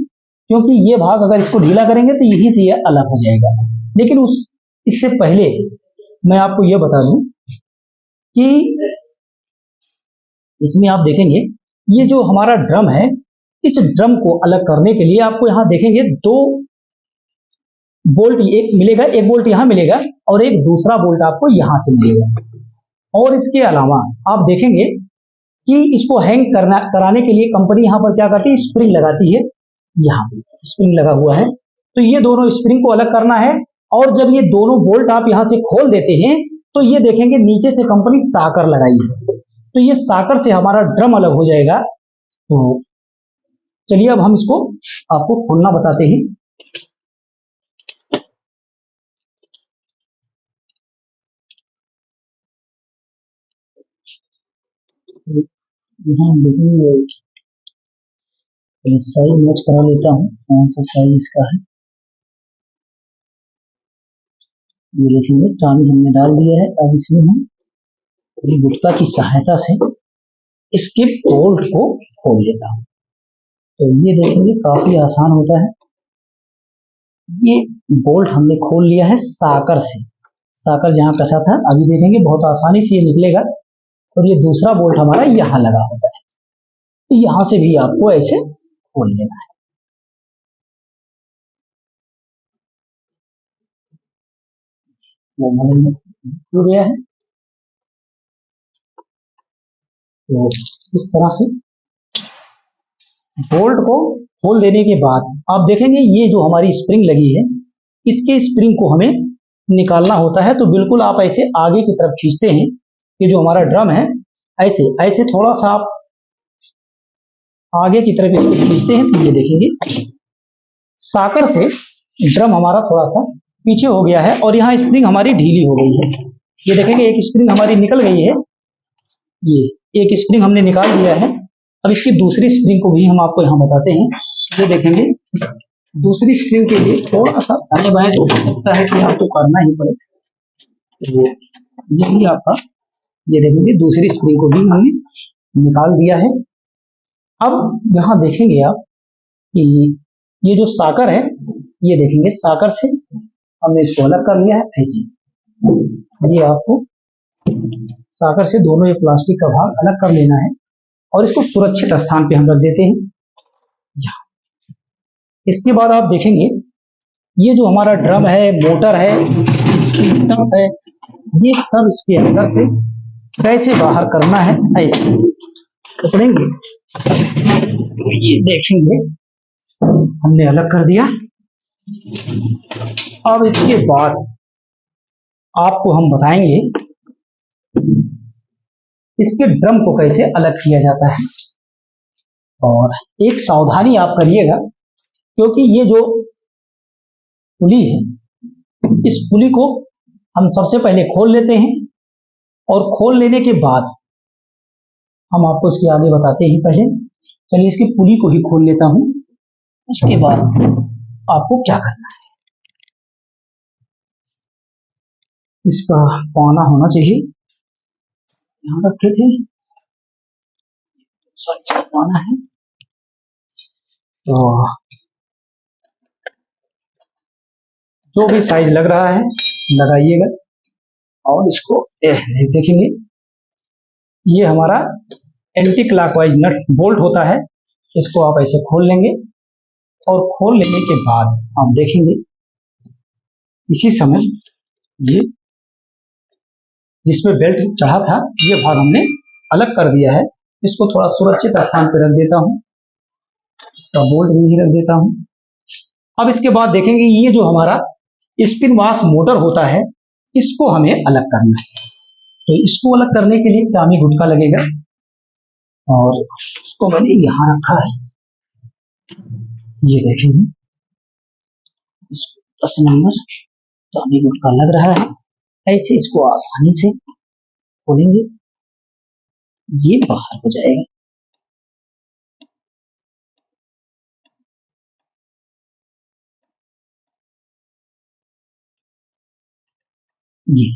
क्योंकि ये भाग अगर इसको ढीला करेंगे तो यहीं से ये अलग हो जाएगा। लेकिन इससे पहले मैं आपको ये बता दूं कि इसमें आप देखेंगे ये जो हमारा ड्रम है, इस ड्रम को अलग करने के लिए आपको यहाँ देखेंगे दो बोल्ट, एक मिलेगा, एक बोल्ट यहाँ मिलेगा और एक दूसरा बोल्ट आपको यहाँ से मिलेगा। और इसके अलावा आप देखेंगे कि इसको हैंग कराने के लिए कंपनी यहाँ पर क्या करती है, स्प्रिंग लगाती है। यहाँ पे स्प्रिंग लगा हुआ है, तो ये दोनों स्प्रिंग को अलग करना है। और जब ये दोनों बोल्ट आप यहाँ से खोल देते हैं तो ये देखेंगे नीचे से कंपनी साकर लगाई है, तो ये साकर से हमारा ड्रम अलग हो जाएगा। तो चलिए अब हम इसको आपको खोलना बताते हैं। यहाँ देखेंगे साइज मैच करा लेता हूँ, कौन सा साइज इसका है। ये देखेंगे टानी हमने डाल दिया है। अब इसमें हम गुटका की सहायता से इसके बोल्ट को खोल लेता हूँ। तो ये देखेंगे काफी आसान होता है। ये बोल्ट हमने खोल लिया है साकर से, साकर जहाँ कसा था, अभी देखेंगे बहुत आसानी से ये निकलेगा। और ये दूसरा बोल्ट हमारा यहाँ लगा होता है, तो यहाँ से भी आपको ऐसे खोल लेना है। हो गया है। तो इस तरह से बोल्ट को खोल देने के बाद आप देखेंगे ये जो हमारी स्प्रिंग लगी है, इसके स्प्रिंग को हमें निकालना होता है। तो बिल्कुल आप ऐसे आगे की तरफ खींचते हैं, ये जो हमारा ड्रम है ऐसे ऐसे थोड़ा सा आप आगे की तरफ इसको खींचते हैं, तो ये देखेंगे साकर से ड्रम हमारा थोड़ा सा पीछे हो गया है और यहाँ स्प्रिंग हमारी ढीली हो गई है। ये देखेंगे एक स्प्रिंग हमारी निकल गई है, ये एक स्प्रिंग हमने निकाल दिया है। अब इसकी दूसरी स्प्रिंग को भी हम आपको यहाँ बताते हैं। ये देखेंगे दूसरी स्प्रिंग के लिए थोड़ा सा दाएं बाएं हो सकता है कि आपको करना ही पड़े। तो ये भी आपका, ये देखेंगे दूसरी स्प्रिंग को भी हमने निकाल दिया है। अब यहाँ देखेंगे आप कि ये जो साकर है, ये देखेंगे साकर से हमने इसको अलग कर लिया है ऐसे। ये आपको साकर से दोनों ये प्लास्टिक का भाग अलग कर लेना है और इसको सुरक्षित स्थान पे हम रख देते हैं यहाँ। इसके बाद आप देखेंगे ये जो हमारा ड्रम है, मोटर है, स्प्रिंग है, ये सब इसके अंदर से कैसे बाहर करना है ऐसे पकड़ेंगे। तो ये देखेंगे हमने अलग कर दिया। अब इसके बाद आपको हम बताएंगे इसके ड्रम को कैसे अलग किया जाता है। और एक सावधानी आप करिएगा, क्योंकि ये जो पुली है, इस पुली को हम सबसे पहले खोल लेते हैं और खोल लेने के बाद हम आपको इसके आगे बताते हैं। पहले चलिए इसकी पुली को ही खोल लेता हूं, उसके बाद आपको क्या करना है। इसका पाना होना चाहिए, यहाँ रखे थे, इसका पाना है। तो जो भी साइज लग रहा है लगाइएगा और इसको देखेंगे ये हमारा एंटी क्लॉकवाइज नट बोल्ट होता है। इसको आप ऐसे खोल लेंगे और खोल लेने के बाद आप देखेंगे इसी समय ये जिसमें बेल्ट चढ़ा था ये भाग हमने अलग कर दिया है। इसको थोड़ा सुरक्षित स्थान पर रख देता हूँ, इसका बोल्ट भी रख देता हूँ। अब इसके बाद देखेंगे ये जो हमारा स्पिन वाश मोटर होता है, इसको हमें अलग करना है। तो इसको अलग करने के लिए टामी गुटका लगेगा और इसको मैंने यहाँ रखा है। ये देखेंगे इसको 10 नंबर टामी गुटका लग रहा है। ऐसे इसको आसानी से खोलेंगे, ये बाहर हो जाएगा। ये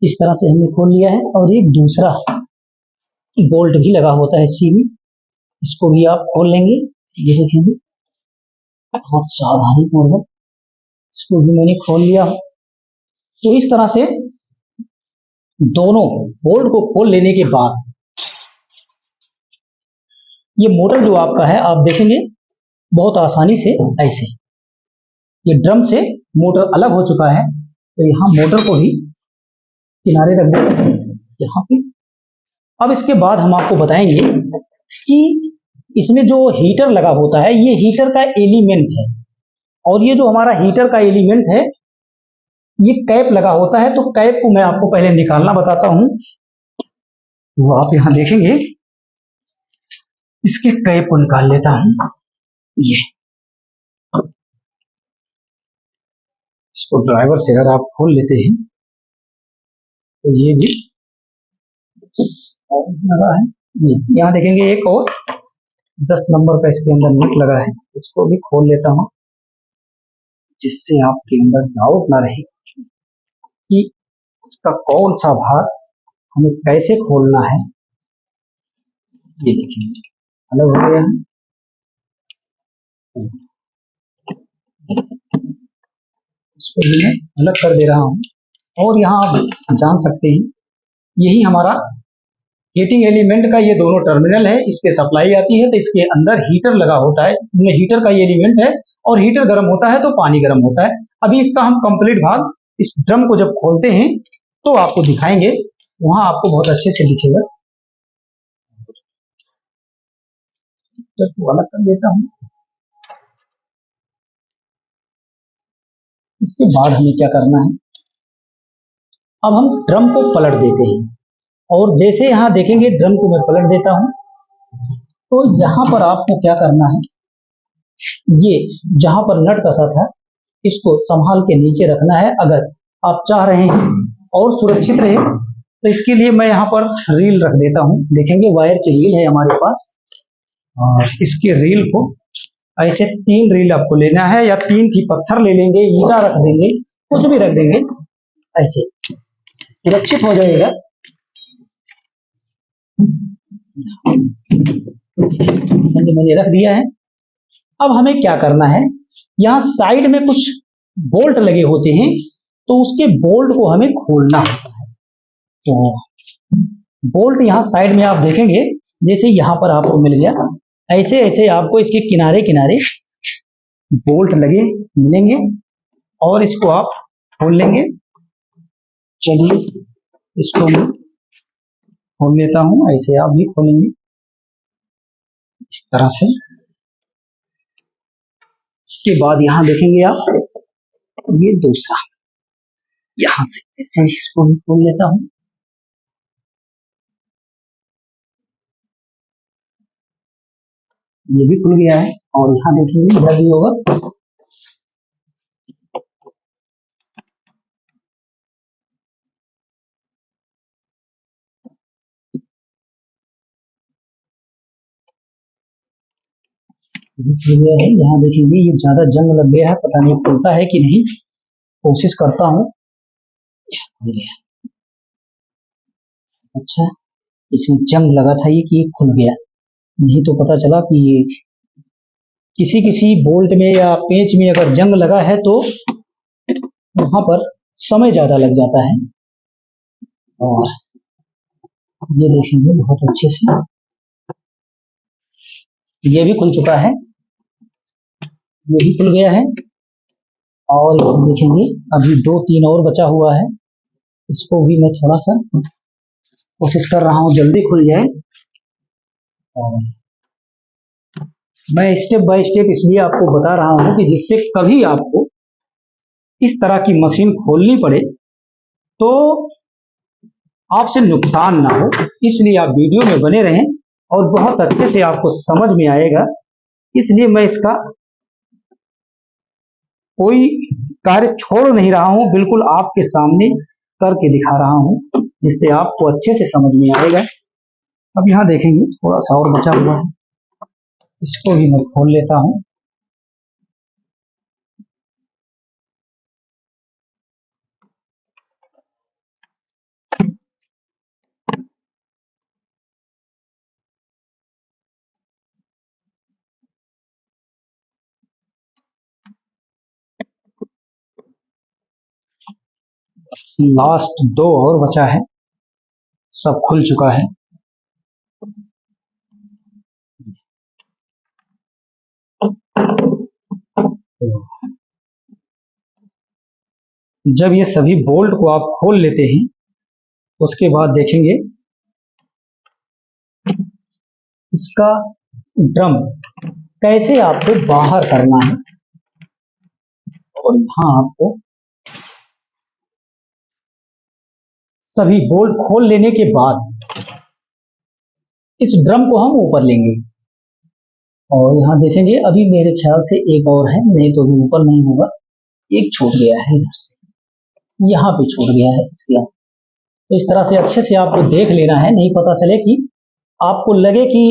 इस तरह से हमने खोल लिया है। और एक दूसरा बोल्ट भी लगा होता है इसी में, इसको भी आप खोल लेंगे। ये देखेंगे बहुत सावधानी पूर्वक इसको भी मैंने खोल लिया। तो इस तरह से दोनों बोल्ट को खोल लेने के बाद ये मोटर जो आपका है आप देखेंगे बहुत आसानी से ऐसे ये ड्रम से मोटर अलग हो चुका है। तो यहाँ मोटर को भी किनारे रख देते हैं यहाँ पे। अब इसके बाद हम आपको बताएंगे कि इसमें जो हीटर लगा होता है ये हीटर का एलिमेंट है, और ये जो हमारा हीटर का एलिमेंट है ये कैप लगा होता है। तो कैप को मैं आपको पहले निकालना बताता हूं। वो आप यहां देखेंगे, इसके कैप को निकाल लेता हूं। ये इसको ड्राइवर से अगर आप खोल लेते हैं तो ये भी लगा है। ये यहाँ देखेंगे एक और 10 नंबर का इसके अंदर नट लगा है, इसको भी खोल लेता हूं जिससे आपके अंदर डाउट ना रहे कि इसका कौन सा भाग हमें कैसे खोलना है। ये देखिए अलग हो गया है, इसको भी मैं अलग कर दे रहा हूँ। और यहाँ आप जान सकते हैं यही हमारा हीटिंग एलिमेंट का ये दोनों टर्मिनल है, इस पे सप्लाई आती है। तो इसके अंदर हीटर लगा होता है, ये हीटर का ये एलिमेंट है, और हीटर गर्म होता है तो पानी गर्म होता है। अभी इसका हम कंप्लीट भाग इस ड्रम को जब खोलते हैं तो आपको दिखाएंगे, वहां आपको बहुत अच्छे से दिखेगा। तो अलग कर देता हूँ। इसके बाद हमें क्या करना है, अब हम ड्रम को पलट देते हैं। और जैसे यहाँ देखेंगे ड्रम को मैं पलट देता हूँ तो यहाँ पर आपको क्या करना है, ये जहां पर नट कसा था इसको संभाल के नीचे रखना है। अगर आप चाह रहे हैं और सुरक्षित रहे तो इसके लिए मैं यहाँ पर रील रख देता हूँ। देखेंगे वायर की रील है हमारे पास, और इसके रील को ऐसे 3 रील आपको लेना है, या 3 थी पत्थर ले लेंगे, ईंटा रख देंगे, कुछ भी रख देंगे, ऐसे सुरक्षित हो जाएगा। मैंने रख दिया है। अब हमें क्या करना है, यहाँ साइड में कुछ बोल्ट लगे होते हैं तो उसके बोल्ट को हमें खोलना होता है। तो बोल्ट यहाँ साइड में आप देखेंगे, जैसे यहाँ पर आपको मिल गया, ऐसे ऐसे आपको इसके किनारे किनारे बोल्ट लगे मिलेंगे और इसको आप खोल लेंगे। चलिए इसको मैं खोल लेता हूँ, ऐसे आप भी खोलेंगे इस तरह से। इसके बाद यहाँ देखेंगे आप, ये दूसरा यहाँ से ऐसे इसको भी खोल लेता हूँ। ये भी खुल गया है, और यहाँ देखेंगे इधर भी होगा। खुल गया है, यहाँ देखेंगे ये ज्यादा जंग लग गया है, पता नहीं खुलता है कि नहीं, कोशिश करता हूँ। खुल गया। अच्छा, इसमें जंग लगा था ये कि खुल गया, नहीं तो पता चला कि ये किसी किसी बोल्ट में या पेंच में अगर जंग लगा है तो वहां पर समय ज्यादा लग जाता है। और ये देखेंगे बहुत अच्छे से, ये भी खुल चुका है, ये भी खुल गया है। और ये देखेंगे अभी 2-3 और बचा हुआ है, इसको भी मैं थोड़ा सा कोशिश कर रहा हूँ जल्दी खुल जाए। और मैं स्टेप बाय स्टेप इसलिए आपको बता रहा हूँ कि जिससे कभी आपको इस तरह की मशीन खोलनी पड़े तो आपसे नुकसान ना हो, इसलिए आप वीडियो में बने रहें और बहुत अच्छे से आपको समझ में आएगा। इसलिए मैं इसका कोई कार्य छोड़ नहीं रहा हूं, बिल्कुल आपके सामने करके दिखा रहा हूं जिससे आपको अच्छे से समझ में आएगा। अब यहाँ देखेंगे थोड़ा सा और बचा हुआ है, इसको भी मैं खोल लेता हूं। लास्ट 2 और बचा है, सब खुल चुका है। जब ये सभी बोल्ट को आप खोल लेते हैं, उसके बाद देखेंगे इसका ड्रम कैसे आपको बाहर करना है। और यहाँ आपको सभी बोल्ट खोल लेने के बाद इस ड्रम को हम ऊपर लेंगे और यहाँ देखेंगे अभी मेरे ख्याल से एक और है, नहीं तो भी ऊपर नहीं होगा। एक छूट गया है इधर से, यहाँ पे छूट गया है इसके यहाँ। तो इस तरह से अच्छे से आपको देख लेना है, नहीं पता चले कि आपको लगे कि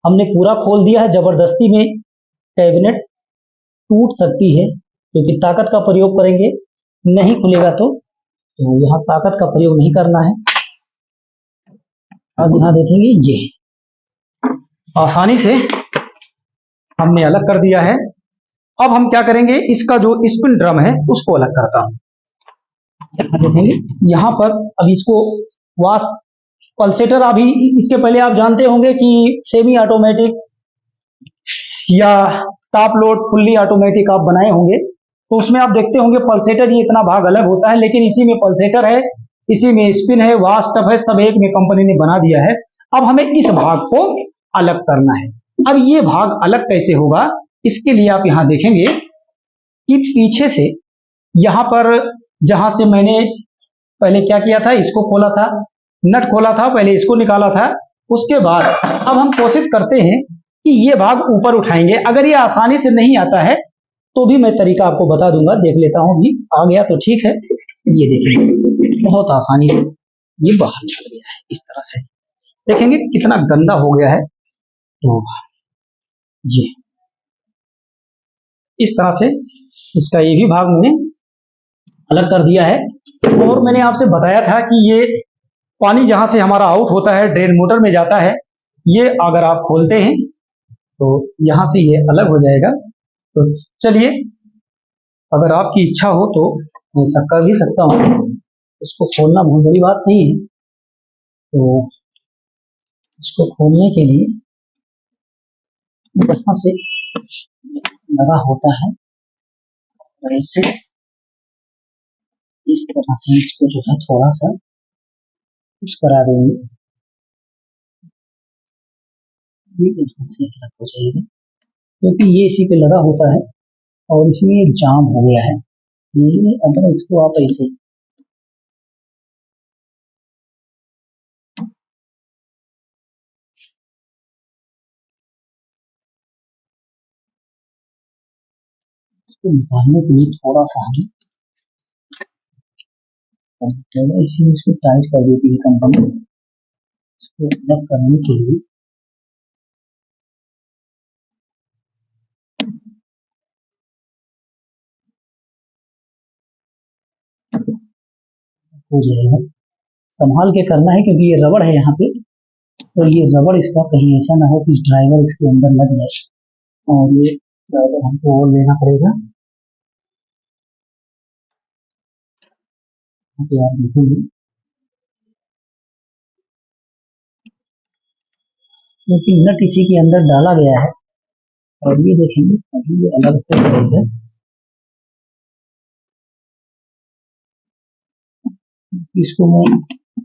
हमने पूरा खोल दिया है, जबरदस्ती में कैबिनेट टूट सकती है, क्योंकि ताकत का प्रयोग करेंगे नहीं खुलेगा। तो यहाँ ताकत का प्रयोग नहीं करना है। अब यहाँ देखेंगे ये आसानी से हमने अलग कर दिया है। अब हम क्या करेंगे, इसका जो स्पिन ड्रम है उसको अलग करता हूं। यहाँ देखेंगे, यहाँ पर अब इसको वाश पल्सेटर, अभी इसके पहले आप जानते होंगे कि सेमी ऑटोमेटिक या टॉप लोड फुल्ली ऑटोमेटिक आप बनाए होंगे, तो उसमें आप देखते होंगे पल्सेटर ये इतना भाग अलग होता है, लेकिन इसी में पल्सेटर है, इसी में स्पिन है, वाश टब है, सब एक में कंपनी ने बना दिया है। अब हमें इस भाग को अलग करना है। अब ये भाग अलग कैसे होगा, इसके लिए आप यहाँ देखेंगे कि पीछे से यहाँ पर जहां से मैंने पहले क्या किया था, इसको खोला था, नट खोला था, पहले इसको निकाला था, उसके बाद अब हम कोशिश करते हैं कि ये भाग ऊपर उठाएंगे। अगर ये आसानी से नहीं आता है तो भी मैं तरीका आपको बता दूंगा, देख लेता हूं। भी आ गया तो ठीक है। ये देखिए बहुत आसानी से ये बाहर निकल गया है। इस तरह से देखेंगे कितना गंदा हो गया है। तो ये इस तरह से इसका ये भी भाग मैंने अलग कर दिया है। और मैंने आपसे बताया था कि ये पानी जहां से हमारा आउट होता है, ड्रेन मोटर में जाता है, ये अगर आप खोलते हैं तो यहां से ये अलग हो जाएगा। तो चलिए, अगर आपकी इच्छा हो तो मैं ऐसा कर भी सकता हूँ, इसको खोलना बहुत बड़ी बात नहीं है। तो इसको खोलने के लिए यहाँ से लगा होता है, और ऐसे इस तरह से इसको जो है थोड़ा सा कुछ करा देंगे, ये यहाँ से अलग हो जाएगा, क्योंकि ये इसी पे लगा होता है और इसमें जाम हो गया है। ये अगर इसको आप ऐसे इसको निकालने के लिए थोड़ा सा हम इसी में इसको टाइट कर देती है कंपनी। इसको अलग करने के लिए हो जाएगा, संभाल के करना है क्योंकि ये रबड़ है यहाँ पे। तो ये रबड़ इसका कहीं ऐसा ना हो कि ड्राइवर इसके अंदर लग जाए, और ये ड्राइवर हमको और लेना पड़ेगा। तो आप देखेंगे क्योंकि नट इसी के अंदर डाला गया है, और ये देखेंगे अभी ये अलग हो जाएगा। इसको मैं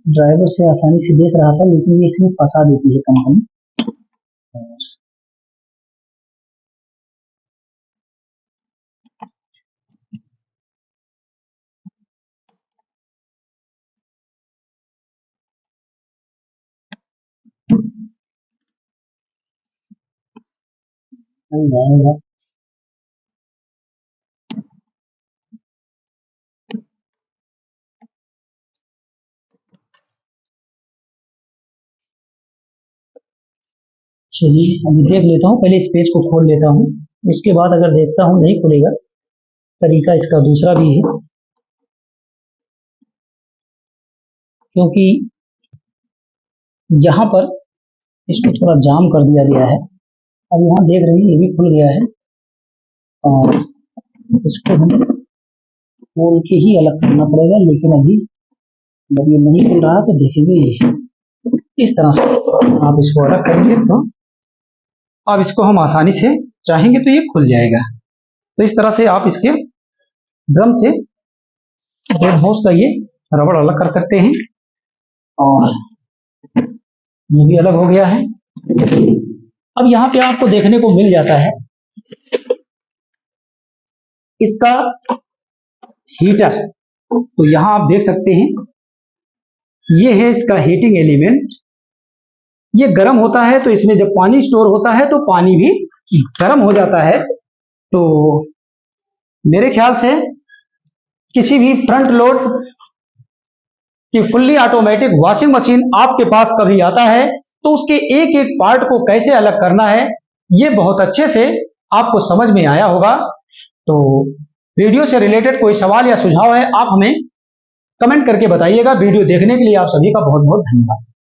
ड्राइवर से आसानी से देख रहा था, लेकिन ये इसमें फंसा देती है कंपनी। जाएगा चलिए अभी देख लेता हूँ, पहले इस पेज को खोल लेता हूँ, उसके बाद अगर देखता हूँ नहीं खुलेगा, तरीका इसका दूसरा भी है। क्योंकि यहाँ पर इसको थोड़ा जाम कर दिया गया है। अब यहाँ देख रहे हैं ये भी खुल गया है, और इसको हम खोल के ही अलग करना पड़ेगा, लेकिन अभी जब ये नहीं खुल रहा तो देखेंगे ये इस तरह से आप इसको अलग करेंगे तो अब इसको हम आसानी से चाहेंगे तो ये खुल जाएगा। तो इस तरह से आप इसके ड्रम से ब्रेड हाउस का ये रबड़ अलग कर सकते हैं और ये भी अलग हो गया है। अब यहाँ पे आपको देखने को मिल जाता है इसका हीटर। तो यहाँ आप देख सकते हैं ये है इसका हीटिंग एलिमेंट। ये गर्म होता है तो इसमें जब पानी स्टोर होता है तो पानी भी गर्म हो जाता है। तो मेरे ख्याल से किसी भी फ्रंट लोड की फुल्ली ऑटोमेटिक वॉशिंग मशीन आपके पास कभी आता है तो उसके एक एक पार्ट को कैसे अलग करना है ये बहुत अच्छे से आपको समझ में आया होगा। तो वीडियो से रिलेटेड कोई सवाल या सुझाव है आप हमें कमेंट करके बताइएगा। वीडियो देखने के लिए आप सभी का बहुत बहुत धन्यवाद।